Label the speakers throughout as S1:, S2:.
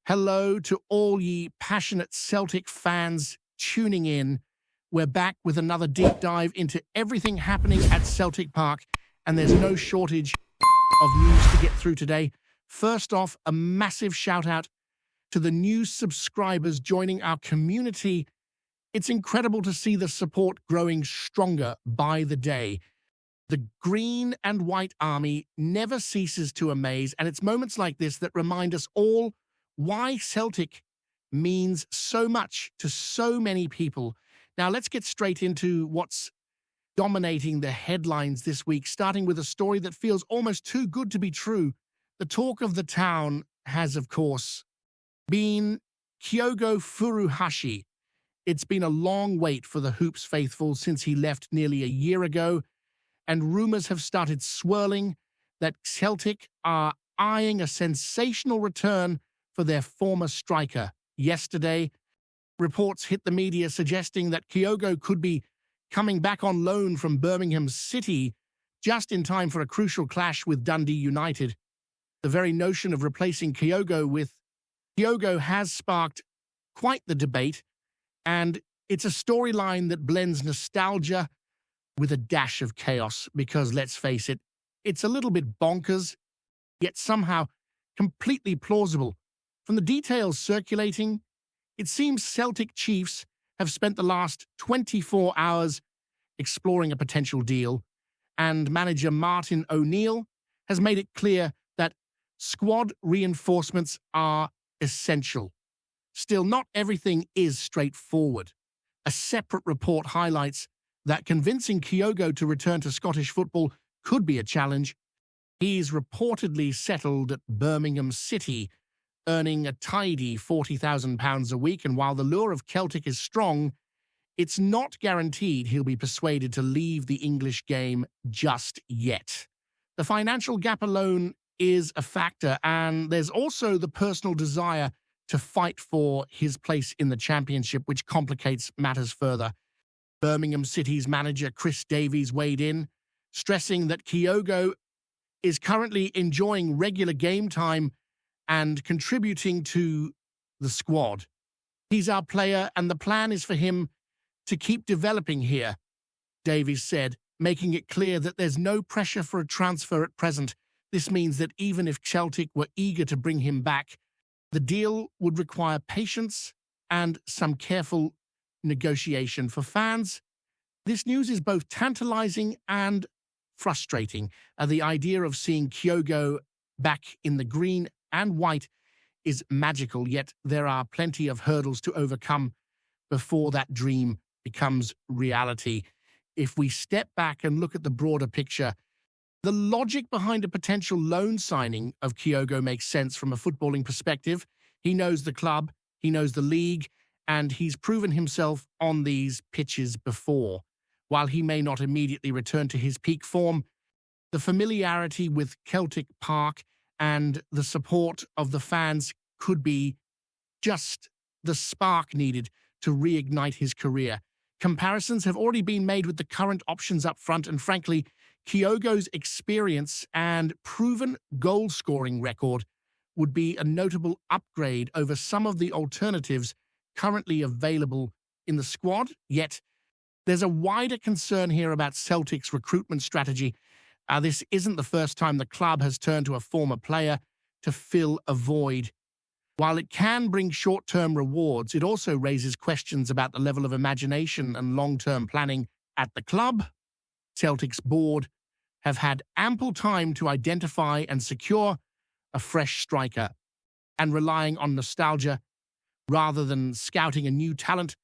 S1: Hello to all ye passionate Celtic fans tuning in. We're back with another deep dive into everything happening at Celtic Park, and there's no shortage of news to get through today. First off, a massive shout out to the new subscribers joining our community. It's incredible to see the support growing stronger by the day. The green and white army never ceases to amaze, and it's moments like this that remind us all why Celtic means so much to so many people. Now, let's get straight into what's dominating the headlines this week, starting with a story that feels almost too good to be true. The talk of the town has, of course, been Kyogo Furuhashi. It's been a long wait for the Hoops faithful since he left nearly a year ago, and rumors have started swirling that Celtic are eyeing a sensational return for their former striker. Yesterday, reports hit the media suggesting that Kyogo could be coming back on loan from Birmingham City just in time for a crucial clash with Dundee United. The very notion of replacing Kyogo with Kyogo has sparked quite the debate, and it's a storyline that blends nostalgia with a dash of chaos because, let's face it, it's a little bit bonkers, yet somehow completely plausible. From the details circulating, it seems Celtic Chiefs have spent the last 24 hours exploring a potential deal, and manager Martin O'Neill has made it clear that squad reinforcements are essential. Still, not everything is straightforward. A separate report highlights that convincing Kyogo to return to Scottish football could be a challenge. He's reportedly settled at Birmingham City, earning a tidy £40,000 a week, and while the lure of Celtic is strong, it's not guaranteed he'll be persuaded to leave the English game just yet. The financial gap alone is a factor, and there's also the personal desire to fight for his place in the Championship, which complicates matters further. Birmingham City's manager Chris Davies weighed in, stressing that Kyogo is currently enjoying regular game time and contributing to the squad. He's our player, and the plan is for him to keep developing here, Davies said, making it clear that there's no pressure for a transfer at present. This means that even if Celtic were eager to bring him back, the deal would require patience and some careful negotiation. For fans, this news is both tantalizing and frustrating. The idea of seeing Kyogo back in the green and white is magical, yet there are plenty of hurdles to overcome before that dream becomes reality. If we step back and look at the broader picture, the logic behind a potential loan signing of Kyogo makes sense from a footballing perspective. He knows the club, he knows the league, and he's proven himself on these pitches before. While he may not immediately return to his peak form, the familiarity with Celtic Park and the support of the fans could be just the spark needed to reignite his career. Comparisons have already been made with the current options up front, and frankly, Kyogo's experience and proven goal-scoring record would be a notable upgrade over some of the alternatives currently available in the squad. Yet, there's a wider concern here about Celtic's recruitment strategy. This isn't the first time the club has turned to a former player to fill a void. While it can bring short-term rewards, it also raises questions about the level of imagination and long-term planning at the club. Celtic's board have had ample time to identify and secure a fresh striker, and relying on nostalgia rather than scouting a new talent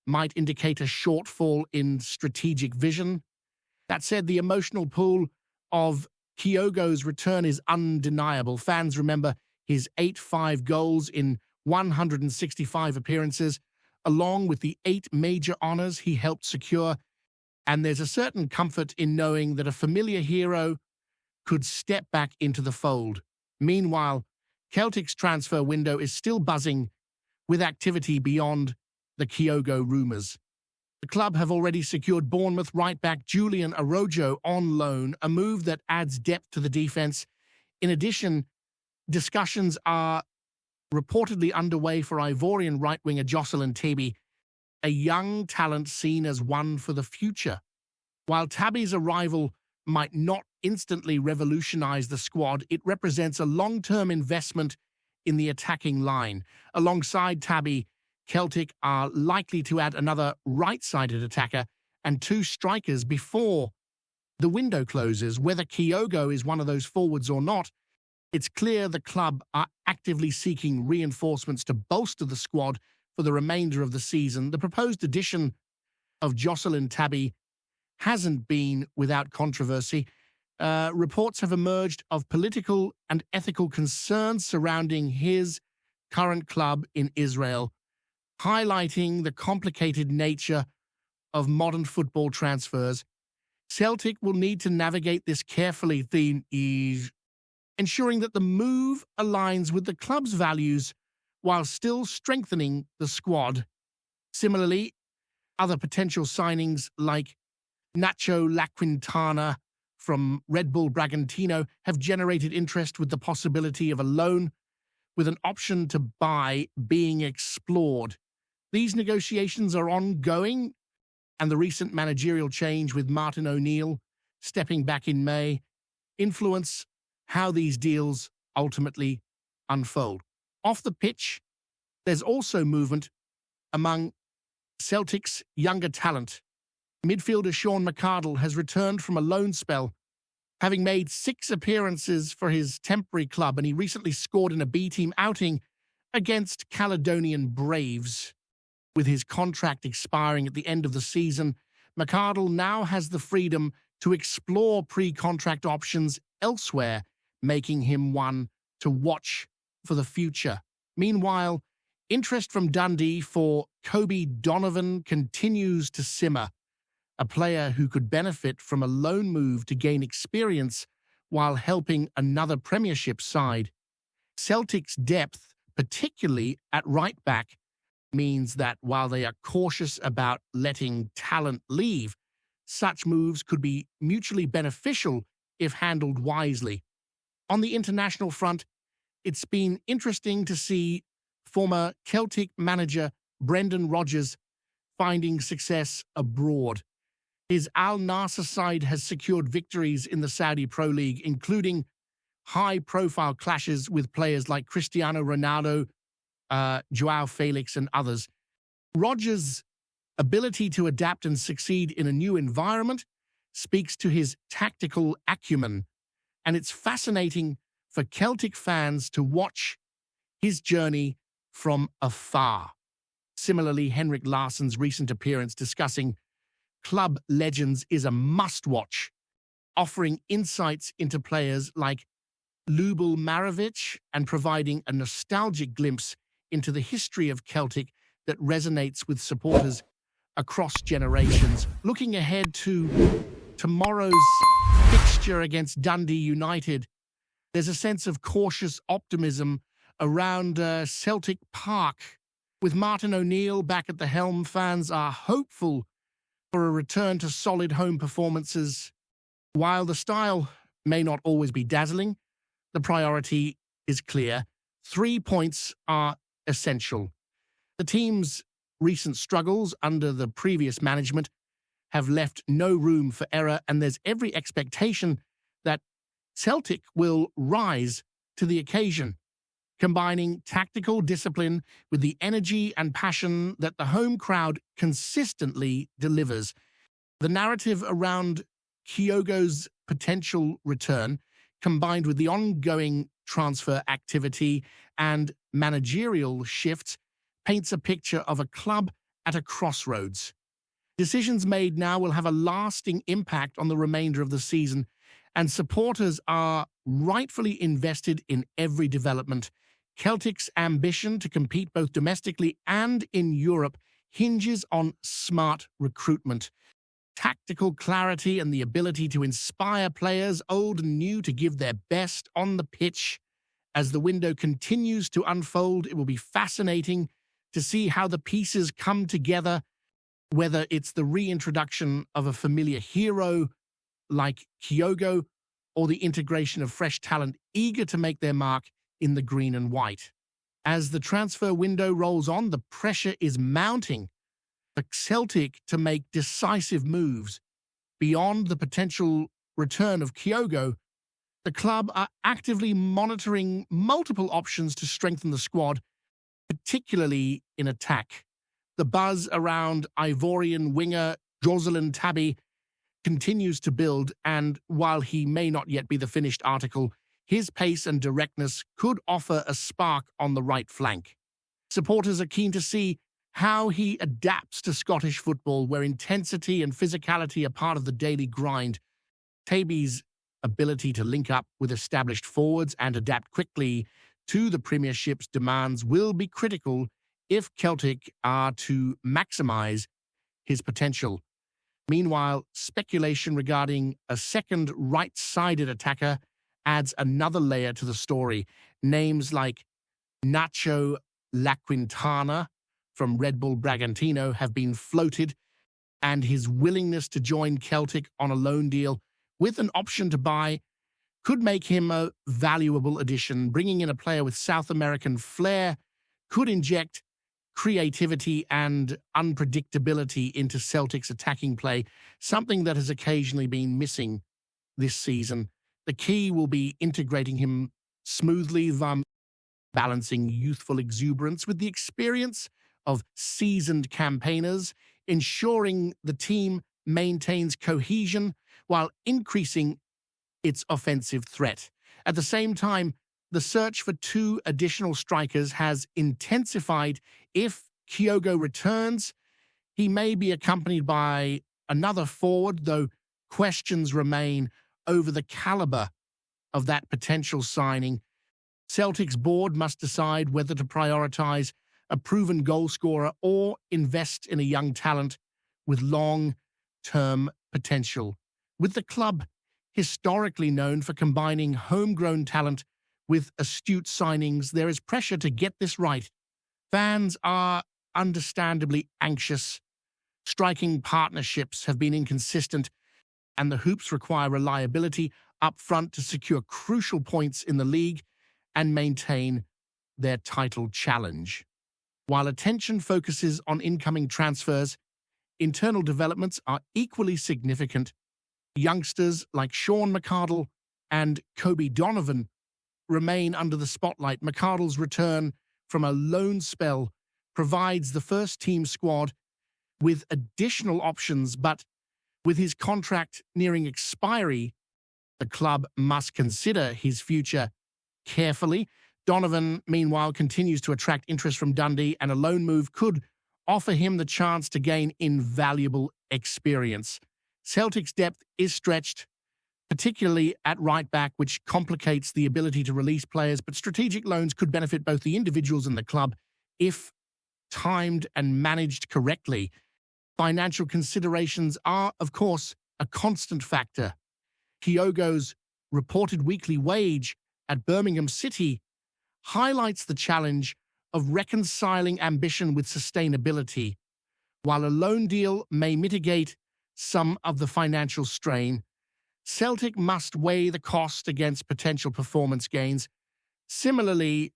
S1: might indicate a shortfall in strategic vision. That said, the emotional pull of Kyogo's return is undeniable. Fans remember his 8-5 goals in 165 appearances, along with the 8 major honours he helped secure, and there's a certain comfort in knowing that a familiar hero could step back into the fold. Meanwhile, Celtic's transfer window is still buzzing with activity beyond the Kyogo rumours. The club have already secured Bournemouth right-back Julian Araujo on loan, a move that adds depth to the defence. In addition, discussions are reportedly underway for Ivorian right-winger Jocelyn Tebby, a young talent seen as one for the future. While Tabby's arrival might not instantly revolutionize the squad, it represents a long-term investment in the attacking line. Alongside Tabby, Celtic are likely to add another right-sided attacker and two strikers before the window closes. Whether Kyogo is one of those forwards or not, it's clear the club are actively seeking reinforcements to bolster the squad for the remainder of the season. The proposed addition of Jocelyn Tabby hasn't been without controversy. Reports have emerged of political and ethical concerns surrounding his current club in Israel, highlighting the complicated nature of modern football transfers. Celtic will need to navigate this carefully, ensuring that the move aligns with the club's values while still strengthening the squad. Similarly, other potential signings like Nacho La Quintana from Red Bull Bragantino have generated interest, with the possibility of a loan with an option to buy being explored. These negotiations are ongoing, and the recent managerial change with Martin O'Neill stepping back in May influence how these deals ultimately unfold. Off the pitch, there's also movement among Celtic's younger talent. Midfielder Sean McArdle has returned from a loan spell, having made 6 appearances for his temporary club, and he recently scored in a B-team outing against Caledonian Braves. With his contract expiring at the end of the season, McArdle now has the freedom to explore pre-contract options elsewhere, making him one to watch for the future. Meanwhile, interest from Dundee for Kobe Donovan continues to simmer, a player who could benefit from a loan move to gain experience while helping another Premiership side. Celtic's depth, particularly at right-back, means that while they are cautious about letting talent leave, such moves could be mutually beneficial if handled wisely. On the international front, it's been interesting to see former Celtic manager Brendan Rodgers finding success abroad. His Al Nassr side has secured victories in the Saudi Pro League, including high-profile clashes with players like Cristiano Ronaldo, Joao Felix, and others. Rodgers' ability to adapt and succeed in a new environment speaks to his tactical acumen, and it's fascinating for Celtic fans to watch his journey from afar. Similarly, Henrik Larsson's recent appearance discussing club legends is a must-watch, offering insights into players like Lubel Marovic and providing a nostalgic glimpse into the history of Celtic that resonates with supporters across generations. Looking ahead to tomorrow's fixture against Dundee United, there's a sense of cautious optimism around Celtic Park. With Martin O'Neill back at the helm, fans are hopeful for a return to solid home performances. While the style may not always be dazzling, the priority is clear. 3 points are essential. The team's recent struggles under the previous management have left no room for error, and there's every expectation that Celtic will rise to the occasion, combining tactical discipline with the energy and passion that the home crowd consistently delivers. The narrative around Kyogo's potential return, combined with the ongoing transfer activity and managerial shifts, paints a picture of a club at a crossroads. Decisions made now will have a lasting impact on the remainder of the season, and supporters are rightfully invested in every development. Celtic's ambition to compete both domestically and in Europe hinges on smart recruitment, tactical clarity, and the ability to inspire players, old and new, to give their best on the pitch. As the window continues to unfold, it will be fascinating to see how the pieces come together, whether it's the reintroduction of a familiar hero like Kyogo or the integration of fresh talent eager to make their mark in the green and white. As the transfer window rolls on, the pressure is mounting for Celtic to make decisive moves. Beyond the potential return of Kyogo, the club are actively monitoring multiple options to strengthen the squad, particularly in attack. The buzz around Ivorian winger Jocelyn Tabby continues to build, and while he may not yet be the finished article, his pace and directness could offer a spark on the right flank. Supporters are keen to see how he adapts to Scottish football, where intensity and physicality are part of the daily grind. Tabby's ability to link up with established forwards and adapt quickly to the Premiership's demands will be critical if Celtic are to maximise his potential. Meanwhile, speculation regarding a second right-sided attacker adds another layer to the story. Names like Nacho Laquintana from Red Bull Bragantino have been floated, and his willingness to join Celtic on a loan deal with an option to buy could make him a valuable addition. Bringing in a player with South American flair could inject creativity and unpredictability into Celtic's attacking play, something that has occasionally been missing this season. The key will be integrating him smoothly, balancing youthful exuberance with the experience of seasoned campaigners, ensuring the team maintains cohesion while increasing its offensive threat. At the same time, the search for two additional strikers has intensified. If Kyogo returns, he may be accompanied by another forward, though questions remain over the caliber of that potential signing. Celtic's board must decide whether to prioritise a proven goalscorer or invest in a young talent with long-term potential. With the club historically known for combining homegrown talent with astute signings, there is pressure to get this right. Fans are understandably anxious. Striking partnerships have been inconsistent, and the Hoops require reliability up front to secure crucial points in the league and maintain their title challenge. While attention focuses on incoming transfers, internal developments are equally significant. Youngsters like Sean McArdle and Kobe Donovan remain under the spotlight. McArdle's return from a loan spell provides the first-team squad with additional options, but with his contract nearing expiry, the club must consider his future carefully. Donovan, meanwhile, continues to attract interest from Dundee, and a loan move could offer him the chance to gain invaluable experience. Celtic's depth is stretched, particularly at right-back, which complicates the ability to release players, but strategic loans could benefit both the individuals and the club if timed and managed correctly. Financial considerations are, of course, a constant factor. Kyogo's reported weekly wage at Birmingham City highlights the challenge of reconciling ambition with sustainability. While a loan deal may mitigate some of the financial strain, Celtic must weigh the cost against potential performance gains. Similarly,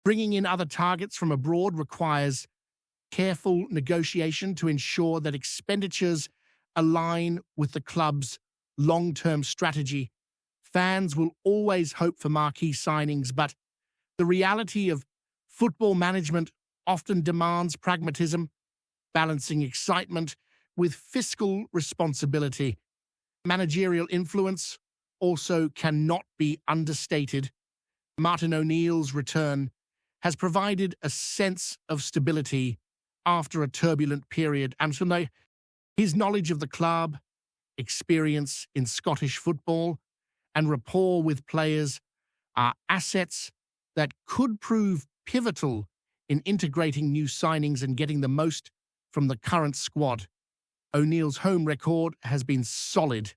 S1: bringing in other targets from abroad requires careful negotiation to ensure that expenditures align with the club's long-term strategy. Fans will always hope for marquee signings, but the reality of football management often demands pragmatism, balancing excitement with fiscal responsibility. Managerial influence also cannot be understated. Martin O'Neill's return has provided a sense of stability after a turbulent period, and so his knowledge of the club, experience in Scottish football, and rapport with players are assets that could prove pivotal in integrating new signings and getting the most from the current squad. O'Neill's home record has been solid,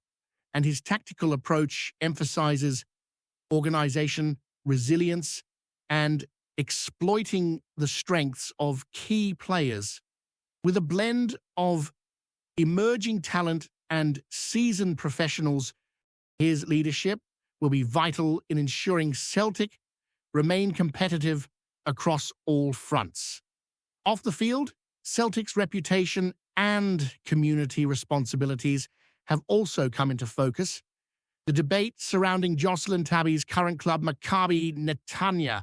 S1: and his tactical approach emphasizes organization, resilience, and exploiting the strengths of key players. With a blend of emerging talent and seasoned professionals, his leadership will be vital in ensuring Celtic remain competitive across all fronts. Off the field, Celtic's reputation and community responsibilities have also come into focus. The debate surrounding Jocelyn Tabby's current club, Maccabi Netanya,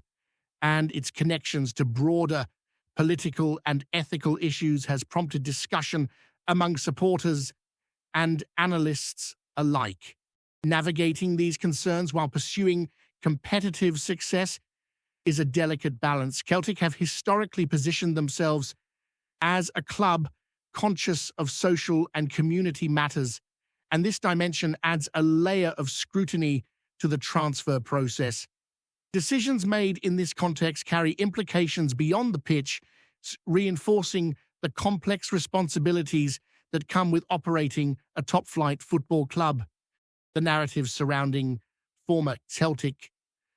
S1: and its connections to broader political and ethical issues has prompted discussion among supporters and analysts alike. Navigating these concerns while pursuing competitive success is a delicate balance. Celtic have historically positioned themselves as a club conscious of social and community matters, and this dimension adds a layer of scrutiny to the transfer process. Decisions made in this context carry implications beyond the pitch, reinforcing the complex responsibilities that come with operating a top-flight football club. The narrative surrounding former Celtic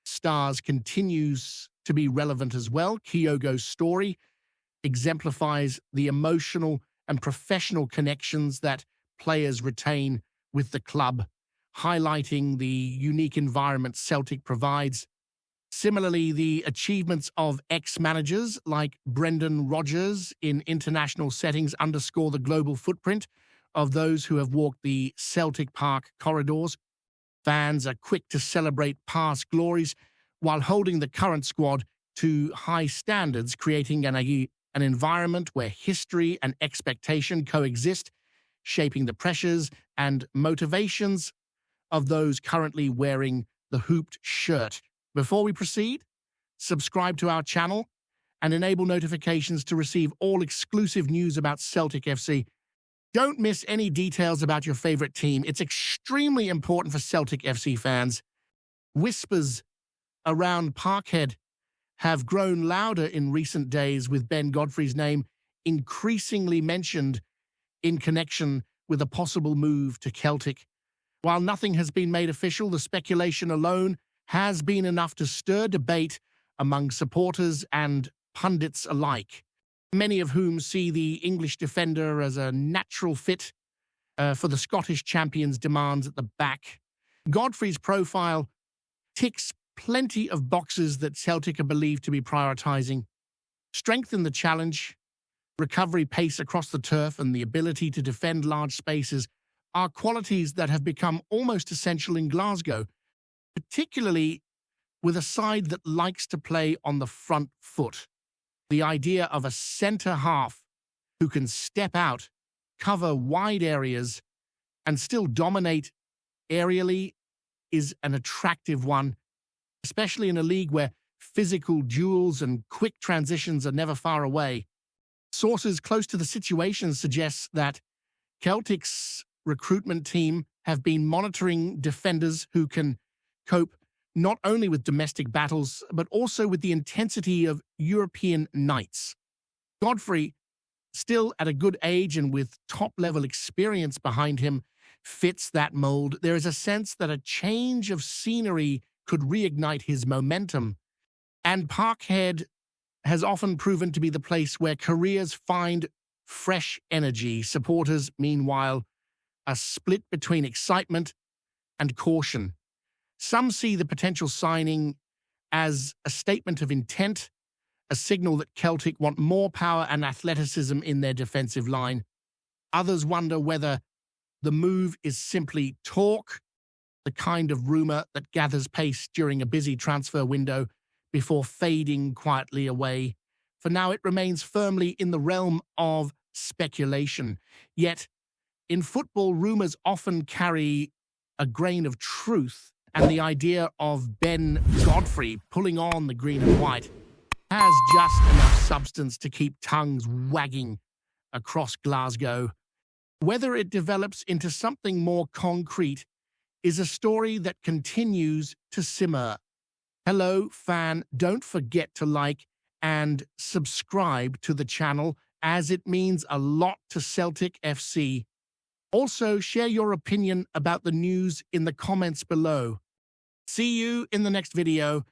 S1: stars continues to be relevant as well. Kyogo's story exemplifies the emotional and professional connections that players retain with the club, highlighting the unique environment Celtic provides. Similarly, the achievements of ex-managers like Brendan Rodgers in international settings underscore the global footprint of those who have walked the Celtic Park corridors. Fans are quick to celebrate past glories while holding the current squad to high standards, creating an environment where history and expectation coexist, shaping the pressures and motivations of those currently wearing the hooped shirt. Before we proceed, subscribe to our channel and enable notifications to receive all exclusive news about Celtic FC. Don't miss any details about your favorite team. It's extremely important for Celtic FC fans. Whispers around Parkhead have grown louder in recent days, with Ben Godfrey's name increasingly mentioned in connection with a possible move to Celtic. While nothing has been made official, the speculation alone has been enough to stir debate among supporters and pundits alike, many of whom see the English defender as a natural fit for the Scottish champions' demands at the back. Godfrey's profile ticks plenty of boxes that Celtic are believed to be prioritising. Strength in the challenge, recovery pace across the turf, and the ability to defend large spaces are qualities that have become almost essential in Glasgow, particularly with a side that likes to play on the front foot. The idea of a centre-half who can step out, cover wide areas, and still dominate aerially is an attractive one, especially in a league where physical duels and quick transitions are never far away. Sources close to the situation suggest that Celtic's recruitment team have been monitoring defenders who can cope not only with domestic battles, but also with the intensity of European nights. Godfrey, still at a good age and with top-level experience behind him, fits that mold. There is a sense that a change of scenery could reignite his momentum, and Parkhead has often proven to be the place where careers find fresh energy. Supporters, meanwhile, are split between excitement and caution. Some see the potential signing as a statement of intent, a signal that Celtic want more power and athleticism in their defensive line. Others wonder whether the move is simply talk, the kind of rumour that gathers pace during a busy transfer window before fading quietly away. For now, it remains firmly in the realm of speculation. Yet, in football, rumours often carry a grain of truth, and the idea of Ben Godfrey pulling on the green and white has just enough substance to keep tongues wagging across Glasgow. Whether it develops into something more concrete is a story that continues to simmer. Hello, fan. Don't forget to like and subscribe to the channel, as it means a lot to Celtic FC. Also, share your opinion about the news in the comments below. See you in the next video.